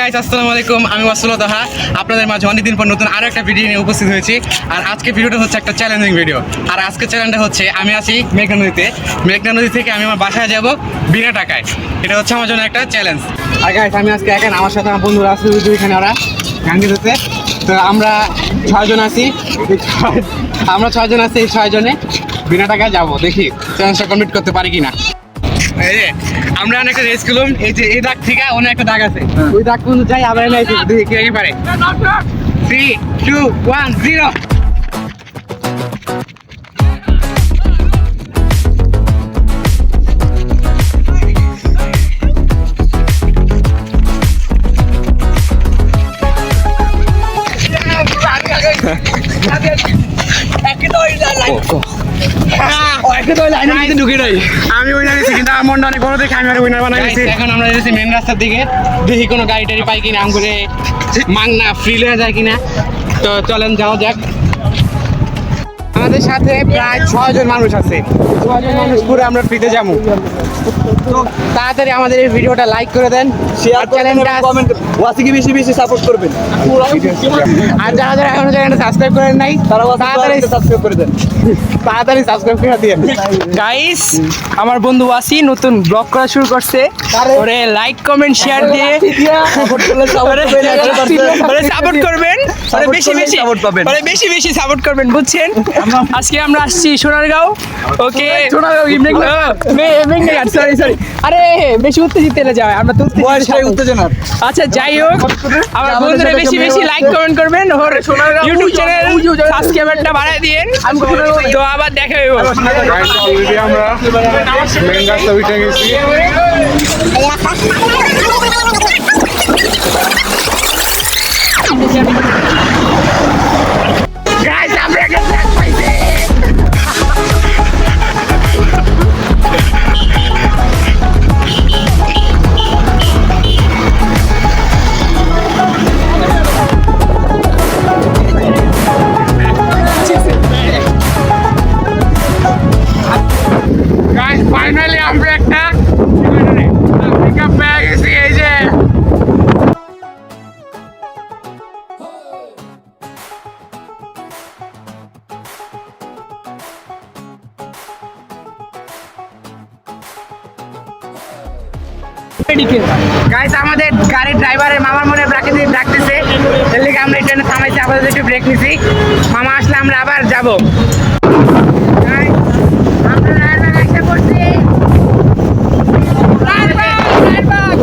Guys আসসালামু আলাইকুম, আমি ওয়াসুল তাহা আপনাদের মাঝে অনেকদিন পর নতুন আরো একটা ভিডিও নিয়ে উপস্থিত হয়েছি। আর আজকে ভিডিওটা হচ্ছে একটা চ্যালেঞ্জিং ভিডিও। আর আজকে চ্যালেঞ্জটা হচ্ছে আমি আছি মেঘনা নদীতে। মেঘনা নদী থেকে আমি আমার বাসায় যাব বিনা টাকায়। এটা হচ্ছে আমার জন্য একটা চ্যালেঞ্জ। আর গাইস আমি আজকে একা, আমার সাথে আমার বন্ধুরা আছে দুইখানে, ওরা গাঙ্গি ধরতে। তো আমরা ছয়জন আছি, আমরা ছয়জন আছি, এই ছয়জনে বিনা টাকায় যাব। দেখি চ্যালেঞ্জটা কমপ্লিট করতে পারি কিনা। এই যে আমরা একটা রেস করলাম, এই যে এই দাগ থেকে অনেক একটা দাগ আছে, ওই দাগ পর্যন্ত যাই আবার দেখি কে পারে। 3, 2, 1, 0। আমি উইনার নিয়েছি, কিন্তু আমার মনটা অনেক বড় দেখে আমি আর উইনার বানাই নিয়েছি। এখন আমরা যাচ্ছি মেন রাস্তার দিকে, দেখি কোনো গাড়ি টাড়ি পাই কিনা, আম করে মাংনা ফ্রি হয়ে যায় কিনা। তো চলেন যাওয়া যাক। আমাদের সাথে প্রায় 6 জন মানুষ আছে, 6 জন মানুষ পুরো আমরা ফ্রিতে যাবো। তো তাড়াতাড়ি আমাদের এই ভিডিওটা লাইক করে দেন, শেয়ার চ্যানেলটা কমেন্ট ওয়াসিকে বেশি বেশি সাপোর্ট করবেন। আর যারা যারা এখনো চ্যানেলটা সাবস্ক্রাইব করেন নাই তারা তাড়াতাড়ি সাবস্ক্রাইব করে দেন, তাড়াতাড়ি সাবস্ক্রাইব করে দিন। গাইস, আমার বন্ধু ওয়াসি নতুন ব্লগ করা শুরু করছে। ওরে লাইক কমেন্ট শেয়ার দিয়ে সাপোর্ট করবেন, ওরে বেশি বেশি সাপোর্ট পাবেন, ওরে বেশি বেশি সাপোর্ট করবেন, বুঝছেন? আজকে আমরা আসছি সোনারগাঁও। ওকে, সোনারগাঁও মেঘনাঘাট, সরি সরি, আরে বেশি উত্তেজিত হলে যায়, আমরা তো উত্তেজনা। আচ্ছা যাই হোক, আমার বন্ধুরা বেশি বেশি লাইক কমেন্ট করবেন, ওর ইউটিউব চ্যানেল সাবস্ক্রাইবারটা বাড়ায় দিয়েন। তো আবার দেখা হইব। অলরেডি আমরা মেন রাস্তা উঠে গেছি। গাইস আমরা একটা ট্র্যাক পাইছি। গাইস ফাইনালি আমরা একটা পিকআপ পেয়ে গেছি। এই যে গাইস আমাদের গাড়ির ড্রাইভারের মামার মনে প্রাকৃতিক ডাকতেছে, এর লিগে আমরা ট্রেনে থামাইছি, আপাতত একটু ব্রেক নিছি। মামা আসলে আমরা আবার যাবো। আমরা রায়বাগ এসে পড়ছি।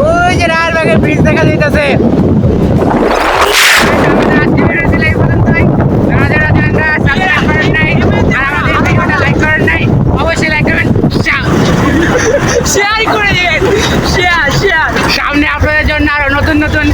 ওই যে রায়বাগের ব্রিজ দেখা যাইতেছে। আমাদের আজকে ভিডিও ছিল এই পর্যন্তই। যারা যারা চ্যানেলটা সাবস্ক্রাইব করেন নাই আর আমাদের ভিডিওটা লাইক করেন নাই, অবশ্যই লাইক করবেন, শেয়ার করে দিবেন, শেয়ার শেয়ার। সামনে আপনাদের জন্য আরো নতুন নতুন